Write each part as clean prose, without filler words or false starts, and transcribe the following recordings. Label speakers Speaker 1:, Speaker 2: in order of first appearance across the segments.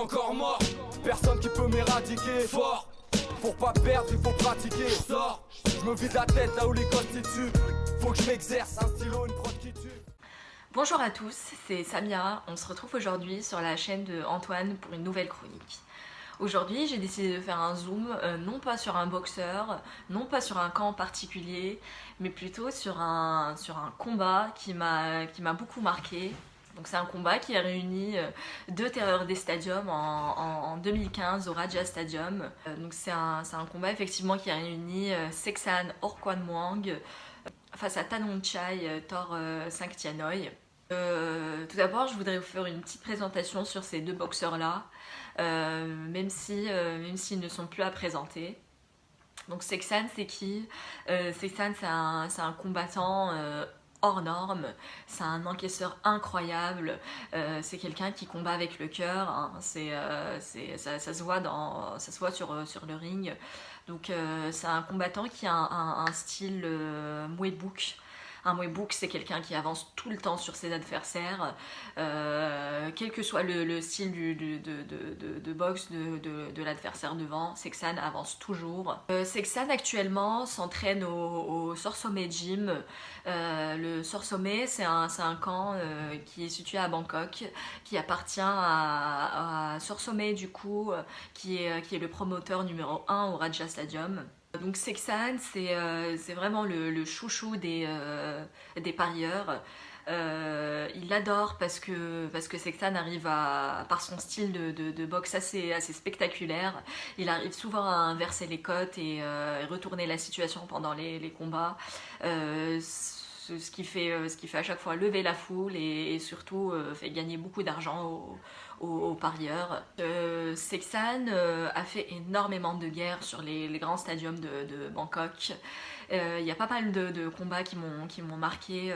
Speaker 1: encore mort. Personne qui peut m'éradiquer. Fort, pour pas perdre il faut pratiquer. Sors, je me vide la tête là où les constituent. Faut que je m'exerce, un stylo, une prod qui tue.
Speaker 2: Bonjour à tous, c'est Samia. On se retrouve aujourd'hui sur la chaîne de Antoine pour une nouvelle chronique. Aujourd'hui, j'ai décidé de faire un zoom, non pas sur un boxeur, non pas sur un camp particulier, mais plutôt sur un combat qui m'a beaucoup marqué. Donc c'est un combat qui a réuni deux terreurs des stadiums en 2015 au Raja Stadium. Donc c'est un combat effectivement qui a réuni Seksan Orkwanmuang face à Thanonchai Thor Sangtianoi. Tout d'abord, je voudrais vous faire une petite présentation sur ces deux boxeurs-là, même s'ils ne sont plus à présenter. Donc Seksan, c'est qui? Seksan, c'est un combattant hors norme, c'est un encaisseur incroyable, c'est quelqu'un qui combat avec le cœur, hein. Ça se voit sur le ring. Donc c'est un combattant qui a un style Muay Book. Un Muay Book, c'est quelqu'un qui avance tout le temps sur ses adversaires, quel que soit le style de boxe de l'adversaire devant. Seksan avance toujours. Seksan actuellement s'entraîne au Sorsome Gym. Le Sorsome, c'est un camp qui est situé à Bangkok, qui appartient à Sorsome du coup, qui est le promoteur numéro 1 au Raja Stadium. Donc Seksan, c'est vraiment le chouchou des parieurs. Il l'adore parce que Seksan arrive par son style de boxe assez spectaculaire, il arrive souvent à inverser les cotes et retourner la situation pendant les combats. Ce qui fait à chaque fois lever la foule et surtout fait gagner beaucoup d'argent aux parieurs. Seksan a fait énormément de guerres sur les grands stadiums de Bangkok. Il y a pas mal de combats qui m'ont marqué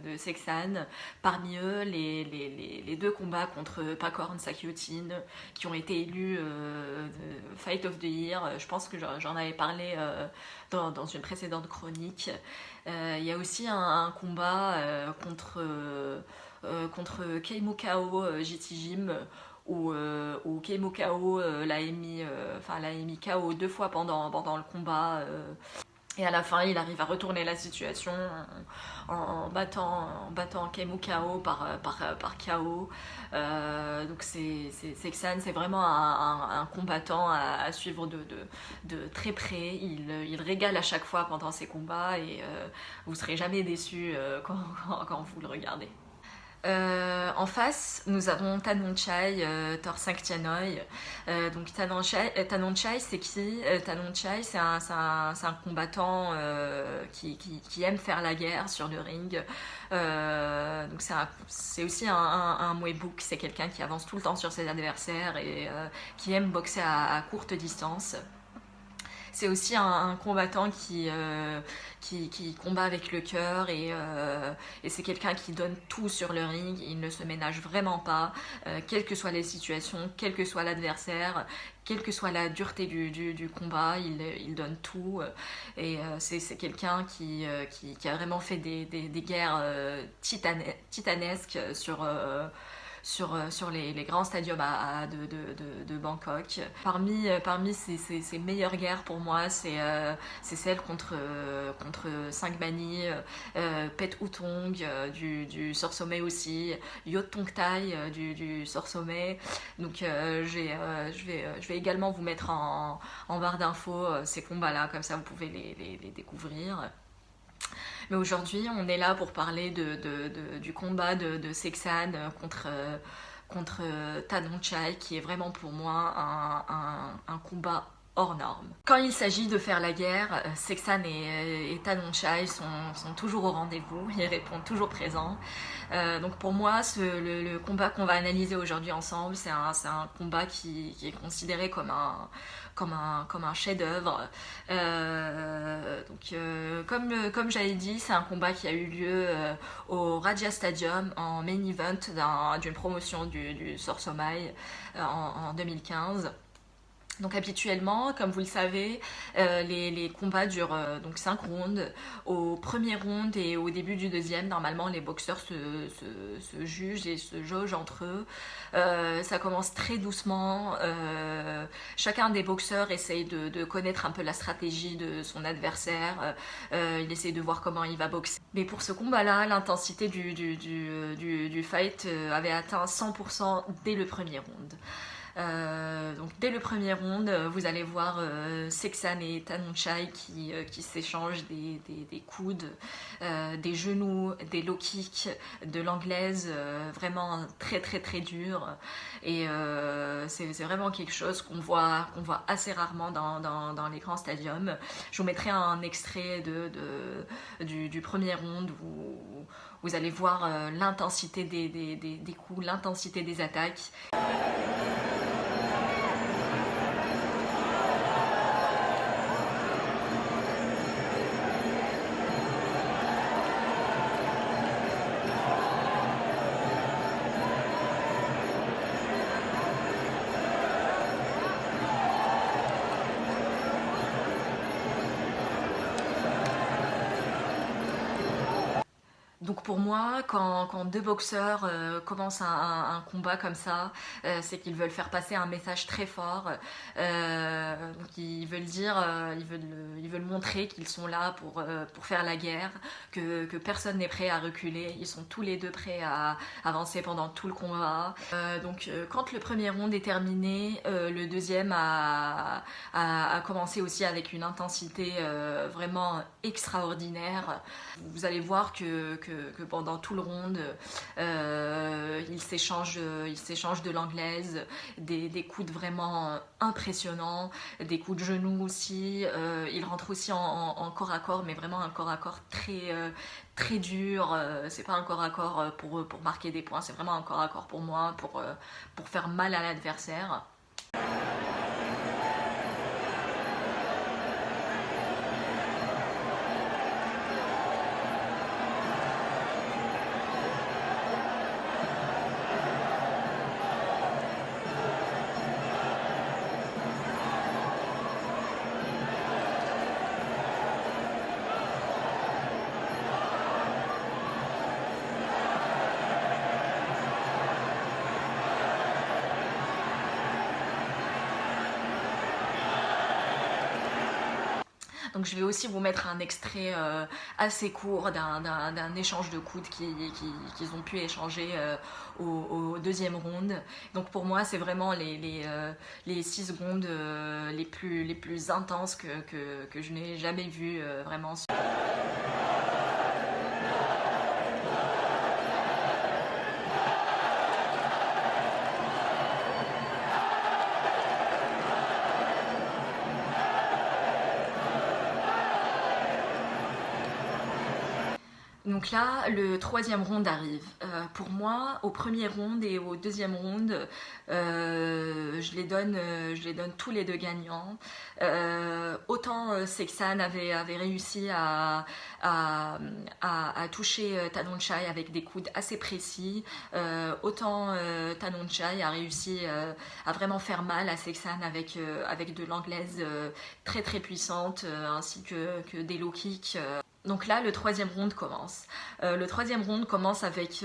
Speaker 2: de Seksan. Parmi eux, les deux combats contre Pakorn Sakyotin qui ont été élus Fight of the Year. Je pense que j'en avais parlé dans une précédente chronique. Il y a aussi un combat contre Keimo Kao JT Gym où Keimo Kao l'a mis KO 2 fois pendant le combat. Et à la fin, il arrive à retourner la situation en battant Keimo Kao par KO. Donc Seksan, c'est vraiment un combattant à suivre de très près. Il régale à chaque fois pendant ses combats et vous ne serez jamais déçus quand vous le regardez. En face, nous avons Thanonchai Thor Sangtianoi. Donc Thanonchai, c'est qui? Thanonchai, c'est un combattant qui aime faire la guerre sur le ring. Donc c'est aussi un Muay Book, c'est quelqu'un qui avance tout le temps sur ses adversaires et qui aime boxer à courte distance. C'est aussi un combattant qui combat avec le cœur et c'est quelqu'un qui donne tout sur le ring. Il ne se ménage vraiment pas, quelles que soient les situations, quel que soit l'adversaire, quelle que soit la dureté du combat, il donne tout. Et c'est quelqu'un qui a vraiment fait des guerres titanesques sur les grands stadiums de Bangkok. Parmi ces meilleures guerres pour moi, c'est celle contre Sangmani, Pet Utong du Sorsome aussi, Yot Tongtai du Sorsome. Donc je vais également vous mettre en barre d'infos ces combats-là, comme ça vous pouvez les découvrir. Mais aujourd'hui, on est là pour parler du combat de Seksan contre Thanonchai, qui est vraiment pour moi un combat hors norme. Quand il s'agit de faire la guerre, Seksan et Thanonchai sont toujours au rendez-vous, ils répondent toujours présents. Donc pour moi, le combat qu'on va analyser aujourd'hui ensemble, c'est un combat qui est considéré comme un chef-d'œuvre. Comme j'avais dit, c'est un combat qui a eu lieu au Raja Stadium en main event d'une promotion du Sorsomai en 2015. Donc habituellement, comme vous le savez, les combats durent donc 5 rounds. Au premier round et au début du deuxième, normalement les boxeurs se jugent et se jaugent entre eux. Ça commence très doucement. Chacun des boxeurs essaye de connaître un peu la stratégie de son adversaire. Il essaye de voir comment il va boxer. Mais pour ce combat-là, l'intensité du fight avait atteint 100% dès le premier round. Donc dès le premier round, vous allez voir Seksan et Tanuchai qui s'échangent des coudes, des genoux, des low kicks, de l'anglaise, vraiment très très très dur. Et c'est vraiment quelque chose qu'on voit assez rarement dans les grands stadiums. Je vous mettrai un extrait du premier round où vous allez voir l'intensité des coups, l'intensité des attaques. Donc pour moi, quand deux boxeurs commencent un combat comme ça, c'est qu'ils veulent faire passer un message très fort. Donc ils veulent dire, ils veulent montrer qu'ils sont là pour faire la guerre, que personne n'est prêt à reculer. Ils sont tous les deux prêts à avancer pendant tout le combat. Donc quand le premier round est terminé, le deuxième a commencé aussi avec une intensité vraiment extraordinaire. Vous allez voir que pendant tout le round, ils s'échangent de l'anglaise, des coups vraiment impressionnants, des coups de genoux aussi. Ils rentrent aussi en corps à corps, mais vraiment un corps à corps très dur. C'est pas un corps à corps pour marquer des points, c'est vraiment un corps à corps pour moi, pour faire mal à l'adversaire. Donc je vais aussi vous mettre un extrait assez court d'un échange de coudes qu'ils ont pu échanger au deuxième round. Donc pour moi, c'est vraiment les 6 secondes les plus intenses que je n'ai jamais vues vraiment. Donc là, le troisième round arrive. Pour moi, au premier round et au deuxième round, je les donne tous les deux gagnants. Autant Seksan avait réussi à toucher Tanuchai avec des coudes assez précis, autant Tanuchai a réussi à vraiment faire mal à Seksan avec de l'anglaise très très puissante, ainsi que des low kicks. Donc là, le troisième round commence. Le troisième round commence avec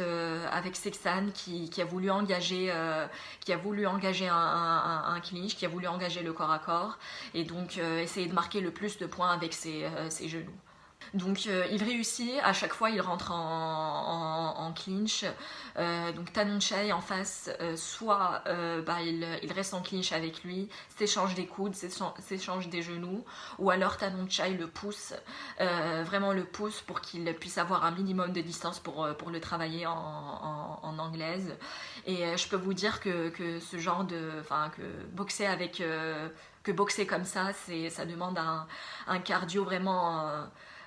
Speaker 2: Seksan qui a voulu engager, un clinch, qui a voulu engager le corps à corps et donc essayer de marquer le plus de points avec ses genoux. Donc il réussit, à chaque fois il rentre en clinch. Donc Tanuchai en face, soit il reste en clinch avec lui, s'échange des coudes, s'échange des genoux, ou alors Tanuchai le pousse, vraiment le pousse pour qu'il puisse avoir un minimum de distance pour le travailler en anglaise. Et je peux vous dire que ce genre que boxer comme ça, ça demande un cardio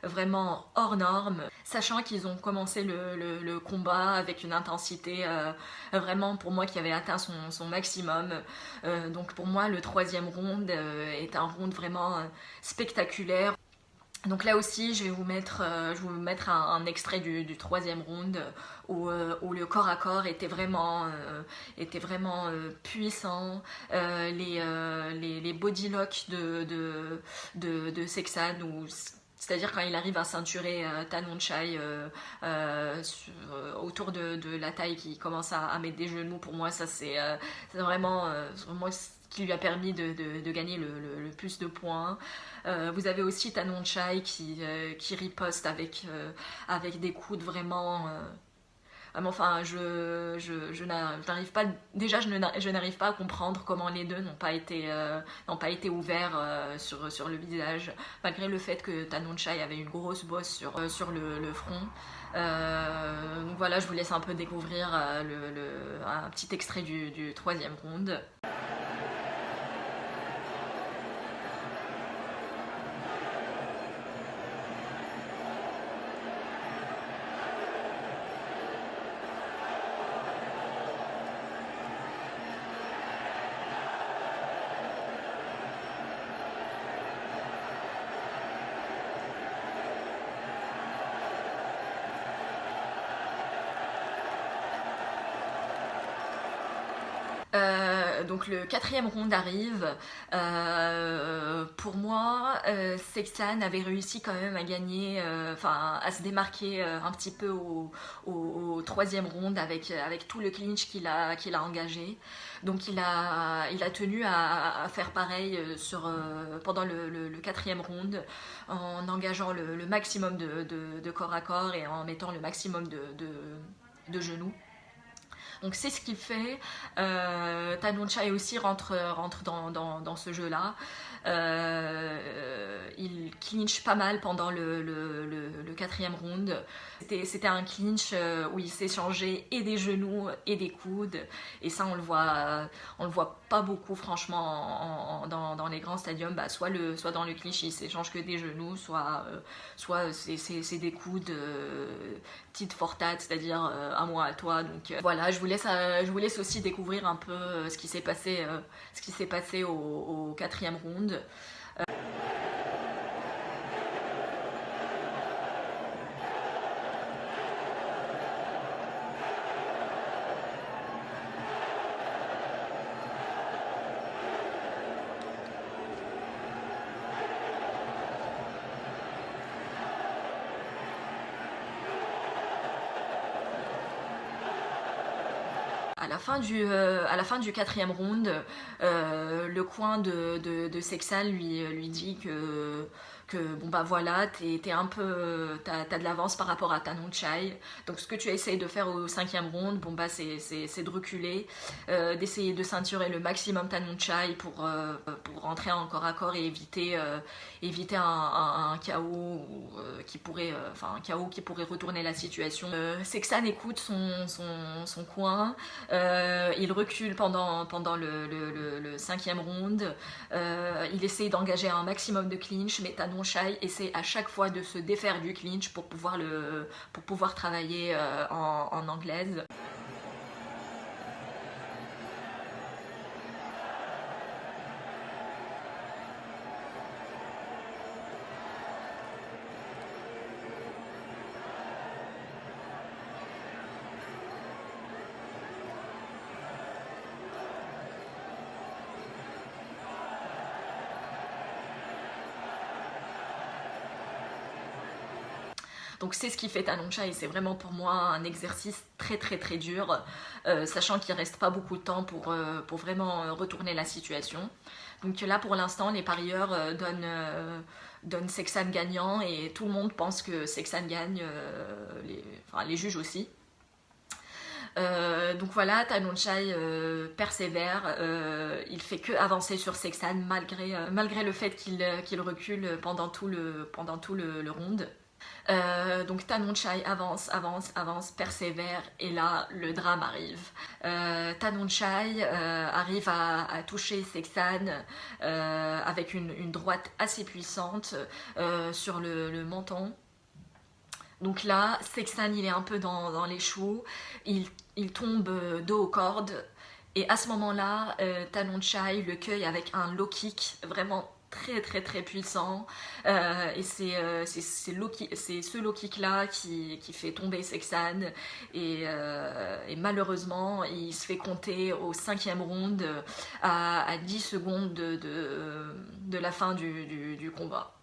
Speaker 2: vraiment hors norme, sachant qu'ils ont commencé le combat avec une intensité vraiment pour moi qui avait atteint son maximum. Donc pour moi le troisième round est un round vraiment spectaculaire. Donc là aussi, je vais vous mettre un extrait du troisième round où le corps à corps était vraiment puissant. Les body locks de Sexan, c'est-à-dire quand il arrive à ceinturer Tanonchai autour de la taille, qui commence à mettre des genoux, pour moi ça c'est vraiment ce qui lui a permis de gagner le plus de points. Vous avez aussi Tanonchai qui riposte avec des coudes vraiment... enfin, je n'arrive pas. Déjà, je n'arrive pas à comprendre comment les deux n'ont pas été ouverts sur le visage, malgré le fait que Tanonchai avait une grosse bosse sur le front. Donc voilà, je vous laisse un peu découvrir un petit extrait du troisième round. Donc le quatrième round arrive. Pour moi, Sexan avait réussi quand même à gagner, à se démarquer un petit peu au troisième round avec tout le clinch qu'il a engagé. Donc il a tenu à faire pareil pendant le quatrième round, en engageant le maximum de corps à corps et en mettant le maximum de genoux. Donc c'est ce qu'il fait. Tanonchai aussi rentre dans ce jeu-là. Il clinche pas mal pendant le quatrième round. C'était un clinch où il s'échangeait et des genoux et des coudes. Et ça, on le voit pas beaucoup, franchement, dans les grands stadiums. Soit dans le clinch, il s'échange que des genoux, soit c'est des coudes tit for tat, c'est-à-dire à moi, à toi. Donc voilà, je vous laisse aussi découvrir un peu ce qui s'est passé au quatrième round. À la fin du quatrième round, le coin de Sexan lui dit que bon bah voilà, t'as de l'avance par rapport à Tanonchai. Donc ce que tu essayes de faire au cinquième round, bon bah c'est de reculer, d'essayer de ceinturer le maximum Tanonchai pour rentrer en corps à corps et éviter un KO un KO qui pourrait retourner la situation. Sexan écoute son coin. Il recule pendant le cinquième round. Il essaie d'engager un maximum de clinch, mais Tanonchai essaie à chaque fois de se défaire du clinch pour pouvoir travailler en anglaise. Donc c'est ce qui fait Tanonchai et c'est vraiment pour moi un exercice très très très dur, sachant qu'il reste pas beaucoup de temps pour vraiment retourner la situation. Donc là pour l'instant les parieurs donnent Sexan gagnant et tout le monde pense que Sexan gagne, les juges aussi. Donc voilà, Tanonchai persévère, il fait que avancer sur Sexan malgré le fait qu'il recule pendant tout le round. Donc Tanonchai avance, persévère et là le drame arrive. Tanonchai arrive à toucher Sexan avec une droite assez puissante sur le menton. Donc là, Sexan il est un peu dans les choux, il tombe dos aux cordes et à ce moment-là, Tanonchai le cueille avec un low kick vraiment très très très puissant, et c'est ce low kick là qui fait tomber Sexan, et malheureusement il se fait compter au 5e round à 10 secondes de la fin du combat.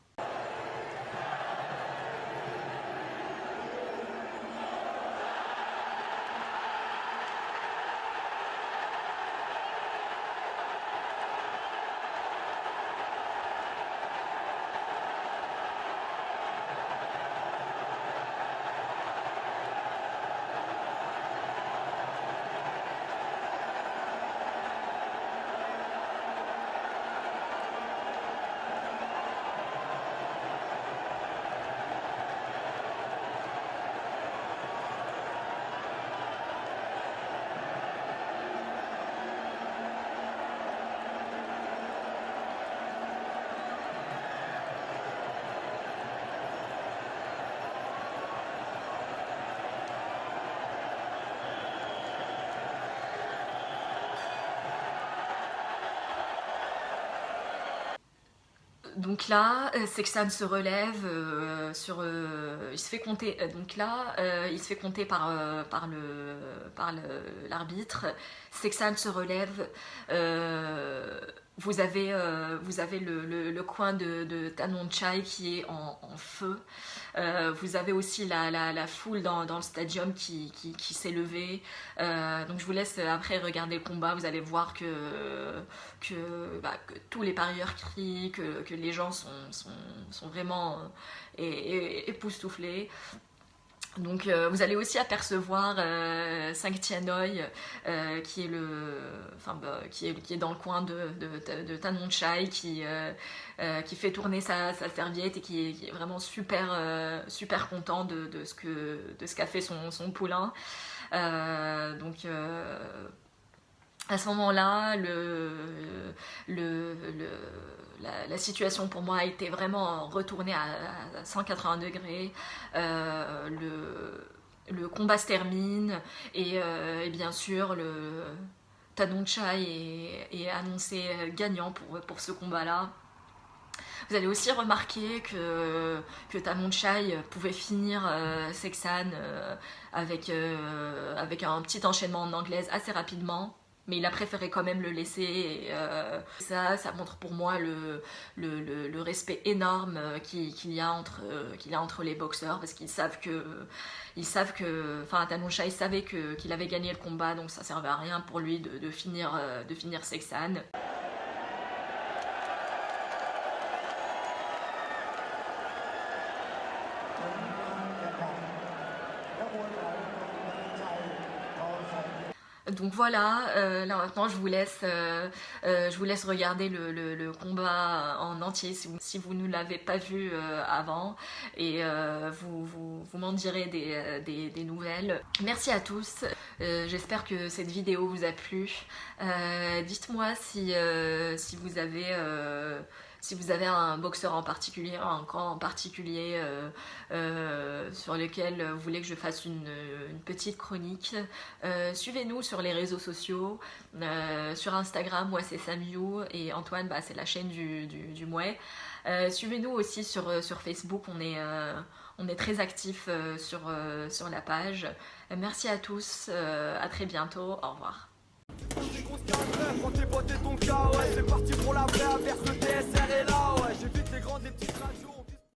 Speaker 2: Donc là, Sexan se relève il se fait compter. Donc là, il se fait compter par l'arbitre. Sexan se relève. Vous avez le coin de Tanmonchai qui est en feu. Vous avez aussi la foule dans le stadium qui s'est levée. Donc je vous laisse après regarder le combat. Vous allez voir que tous les parieurs crient, que les gens sont vraiment époustouflés. Donc vous allez aussi apercevoir Sang Tianoi qui est dans le coin de Tanmonchai, qui fait tourner sa serviette et qui est vraiment super content de ce qu'a fait son poulain. Donc à ce moment-là, la situation pour moi a été vraiment retournée à 180 degrés. Le combat se termine et bien sûr Tanmonchai est annoncé gagnant pour ce combat-là. Vous allez aussi remarquer que Tanmonchai pouvait finir Sexan avec un petit enchaînement en anglaise assez rapidement. Mais il a préféré quand même le laisser. Et, ça montre pour moi le respect énorme qu'il y a entre les boxeurs, parce qu'ils savent que Tanmonchai savait qu'il avait gagné le combat, donc ça servait à rien pour lui de finir Sexan. Donc voilà, là maintenant je vous laisse regarder le combat en entier si vous ne l'avez pas vu avant, et vous m'en direz des nouvelles. Merci à tous, j'espère que cette vidéo vous a plu. Dites-moi si vous avez un boxeur en particulier, un camp en particulier sur lequel vous voulez que je fasse une petite chronique. Suivez-nous sur les réseaux sociaux. Sur Instagram, moi c'est Samiou, et Antoine, c'est la chaîne du Mouet. Suivez-nous aussi sur Facebook, on est très actifs sur la page. Merci à tous, à très bientôt, au revoir.
Speaker 1: Prends tes potes et ton cas, ouais, c'est parti pour la vraie, averse le TSR est là, ouais, j'évite les grandes et petites radios.